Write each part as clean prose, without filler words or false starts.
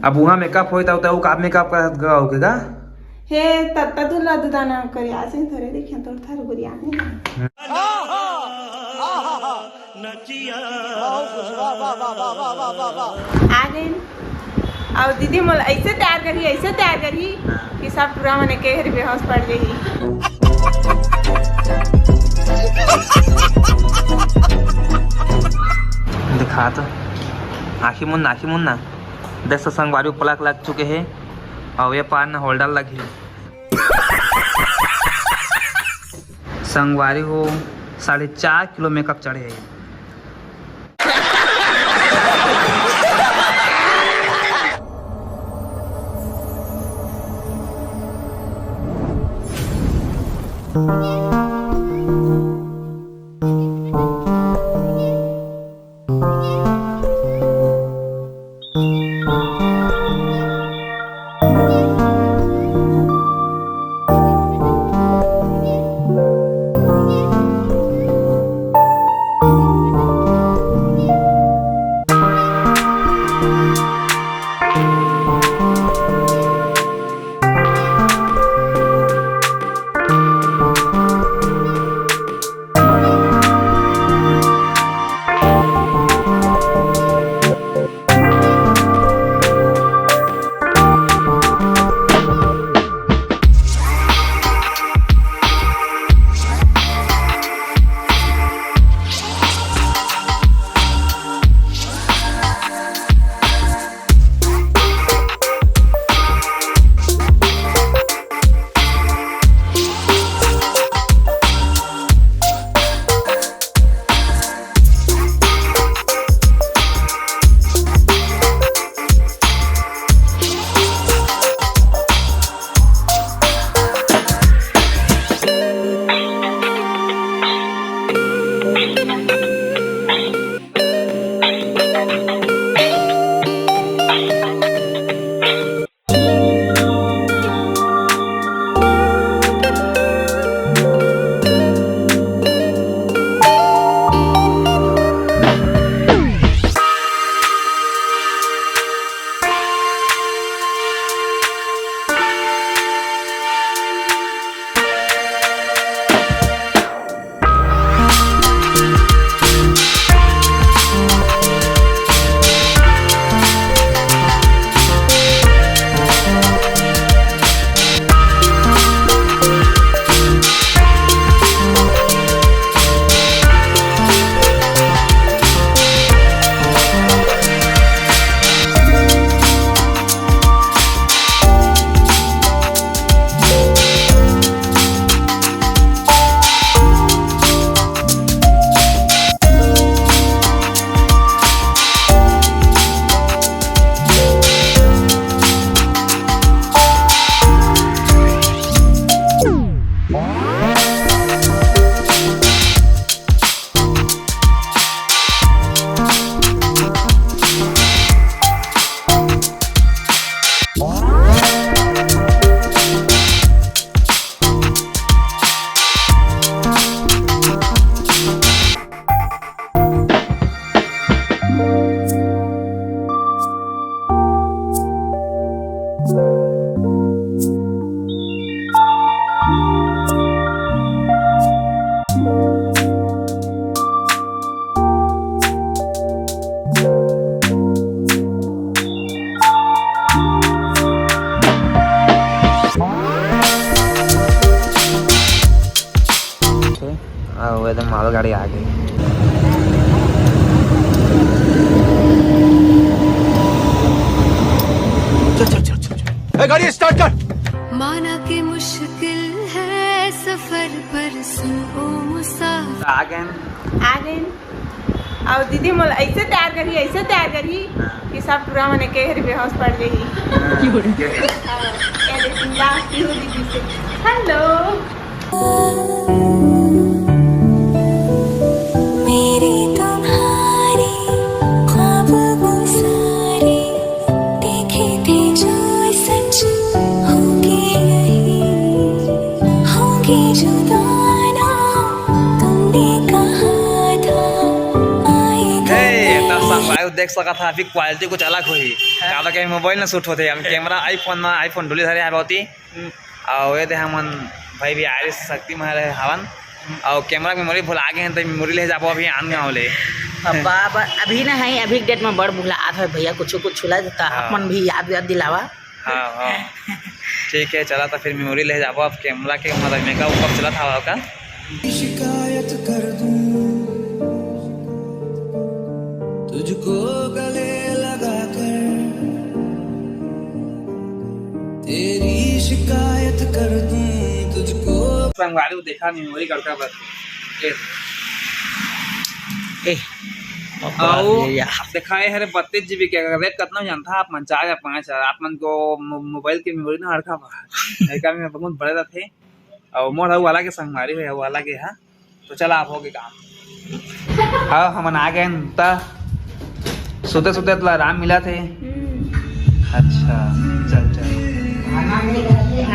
अब वहाँ मेकअप होता होता वो आप मेकअप का होगे का हे तत्ता तुला दुदाना करी असे थोडे देखील तो थार गुरी आने आ गई और दीदी मोल ऐसे तैयार करी कि सब पूरा मने के हर बेहोश पड़ गई दिखा तो आखी मुन्ना देख तो संगवारी पलक लग चुके हैं और ये पार न होल्डर लगी संगवारी हो 4.5 किलो मेकअप चढ़े है एकदम मालगाड़ी आ गई। चल गाड़ी स्टार्ट कर। माना कि मुश्किल है सफर पर सुनो मुसाफिर। आ गए और दीदी मोल ऐसे तैयार करी कि सब पूरा मने के हर बेहोश पड़ गई। हेलो मेरी तुम्हारी ख्वाब वो सारे देखे थे जो सच होंगे जुदाना तुमने कहा था आएगा। देख सका था अभी क्वालिटी कुछ अलग हुई काला के मोबाइल ना शूट होते हम कैमरा आईफोन ढोली धरे होती और ये हमन भाई भी आरिस शक्ति में रहे हवन और कैमरा मेमोरी भुला गए हैं तो मेमोरी ले जाबो अभी आन गाँव ले बाबा अभी ना है अभी डेट में बड़ भूला है भैया कुछ छुला देता अपन भी याद दिलावा। हाँ हाँ ठीक है चला तो फिर मेमोरी ले जाबो अब कैमरा के मतलब मेकअप ऊपर चला था का शिकायत कर दूं तुझको गले लगा कर तेरी शिकायत कर दूं तुझको संगवारी देखा मेमोरी करता बस दिखाए है 32 GB के रेट कितना जानता आप मन 4 या 5 आप मन को मोबाइल की मेमोरी ना हड़का बा में बहुत बड़े रहते और मोर हु वाला के संगवारी है वाला के हां तो चला आप हो गए काम हाँ हम आ गए त सोते सोते तो आराम मिला थे। अच्छा चल चल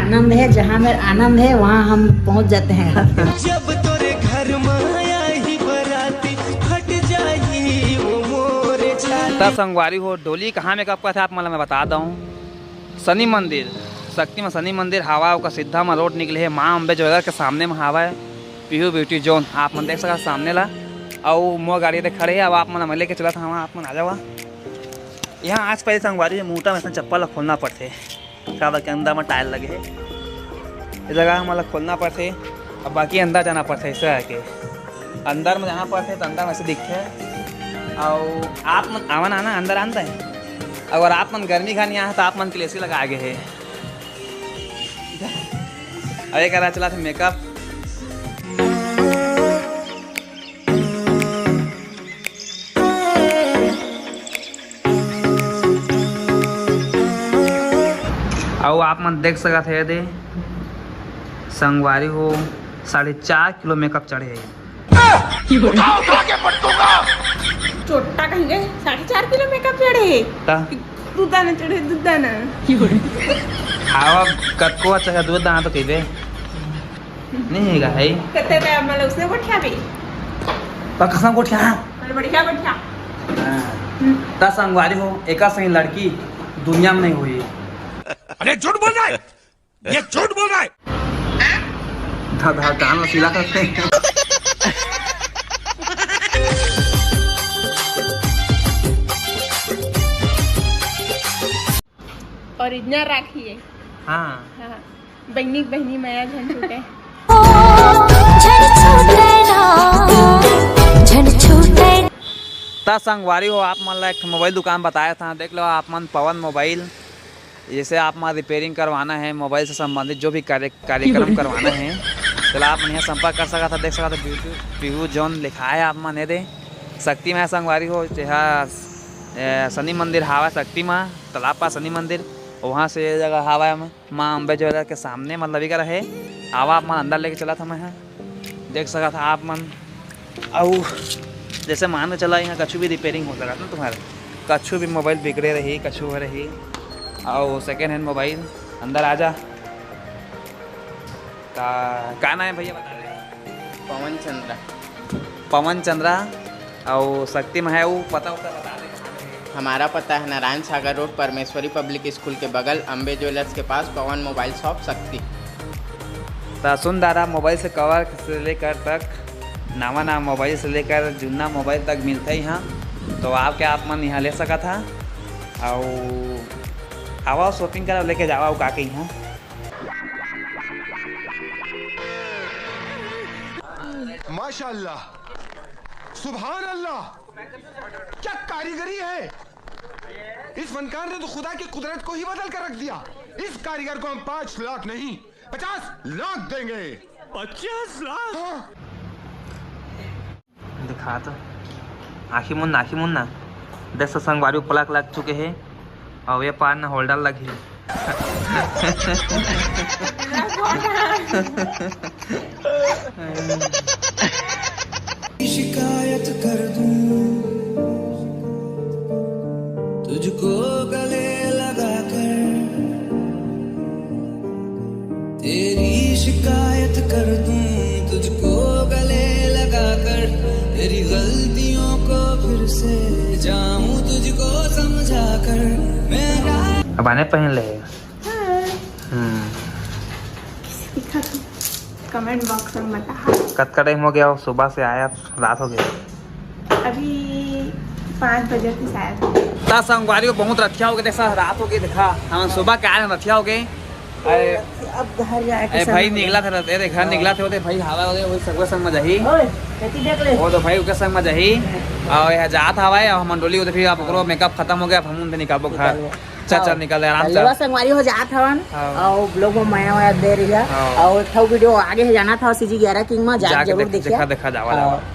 आनंद है जहाँ में आनंद है वहाँ हम पहुँच जाते हैं। जब तोरे घर माया ही बराती फट जाई वो मोरे छाती संगवारी हो डोली कहाँ में कब का था आप मतलब मैं बता दूँ शनि मंदिर शक्ति में शनि मंदिर हवा का सीधा में रोड निकले है माँ अम्बे ज्वेलर के सामने में हवा है पीहू ब्यूटी जोन आप मन देख सका सामने ला और मोर गाड़ी देख खड़े है अब आप मन लेके चला था वहाँ आप मन आ जावा यहाँ आज पहले संगवारी मोटा में चप्पल खोलना पड़ते का के अंदर में टायर लगे है इस जगह मतलब खोलना पड़ते अब बाकी अंदर जाना पड़ता है ऐसे के अंदर में जाना पड़ता है तो अंदर में ऐसे दिखते है और आप मन आवन आना अंदर आना है अगर आप मन गर्मी खानी आए तो आप मन के लिए लगा आगे है अरे करा चला था मेकअप और आप मन देख सका थे दे संगवारी हो 4.5 किलो मेकअप चढ़े है छोटा कहेंगे 4.5 किलो मेकअप चढ़े दूधा न चढ़े दूधा न हवा कतको अच्छा दूध दाना तो कहिबे नहीं हैगा है कते ता मतलब उसने गोठिया भी तो कसम गोठिया बढ़िया गोठिया ता संगवारी हो एका सही लड़की दुनिया में नहीं हुई। अरे झूठ बोल रहा है ये झूठ बोल रहा है दादा कान वसीला करते हैं ओरिजिनल राखी है। हाँ हाँ बहनी माया झन छूटे ता संगवारी हो आप मन एक मोबाइल दुकान बताया था देख लो आप मन पवन मोबाइल जैसे आप मन रिपेयरिंग करवाना है मोबाइल से संबंधित जो भी कार्यक्रम करवाना है चलो आप मन यहाँ संपर्क कर सका था देख सका था पीहू जोन लिखा है आप मन दे शक्ति में संगवारी हो जहाँ शनि मंदिर हवा शक्ति माँ तालाब पास शनि मंदिर वहाँ से जगह हवा में माँ अम्बे ज्वेलर के सामने मतलब का रहे हवा आप मन अंदर लेके चला था मैं यहाँ देख सका था आप मन और जैसे मान के चला यहाँ कछु भी रिपेयरिंग हो सका था तुम्हारे कछु भी मोबाइल बिगड़े रही कछु हो रही और सेकेंड हैंड मोबाइल अंदर आ जा का नाम है भैया बता रहे पवन चंद्रा और शक्ति में है वो पता बता दे। हमारा पता है नारायण सागर रोड परमेश्वरी पब्लिक स्कूल के बगल अम्बे ज्वेलर्स के पास पवन मोबाइल शॉप शक्ति। तो सुन दादा मोबाइल से कवर से लेकर तक नवा मोबाइल से लेकर जुन्ना मोबाइल तक मिलता है यहाँ तो आप क्या आप मन यहाँ ले सका था और आवा शॉपिंग कर लेके जावा का के यहाँ माशाअल्लाह सुभान अल्लाह क्या कारीगरी है इस फनकार ने तो खुदा की कुदरत को ही बदल कर रख दिया। इस कारीगर को हम 5 लाख नहीं 50 लाख देंगे। 50 लाख हाँ। दिखा तो आखी मुन्ना दस संगवारी पलक लग चुके हैं और ये पार न होल्डर लगी शिकायत कर दूं तुझको गले लगा कर तेरी शिकायत कर दूं तुझको गले लगा कर तेरी गलतियों को फिर से जाऊं अब आने पहन ले। दिखा तो कमेंट बॉक्स में बता। कत का टाइम हो गया, सुबह से आया रात हो गया। अभी 5 बजे थे शायद। संगवारी को बहुत रथिया हो गए, देखा रात हो गई, देखा हम सुबह के आए रथिया हो गए। अब घर जाए भाई निकला था, घर निकला थे भाई, हवा हो गई सगवे संग में जही वो तो भाई उसके संग में जही और यहाँ जात हवाए और मंडोली होते, फिर आप ओकरो मेकअप खत्म हो गया, हम निकालबो घर। चल निकल आराम से। संगवारी हो जात हवन और ब्लॉग में माया दे रही है और एक वीडियो आगे है जाना था सीजी 11 किंग में जाके जरूर देखिए। देखा जावा।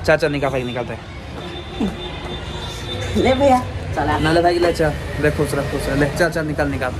चल निकल भाई, निकलते ले भैया चला ना ले भाई, ले चल, देख खुश रह ले, चल निकल।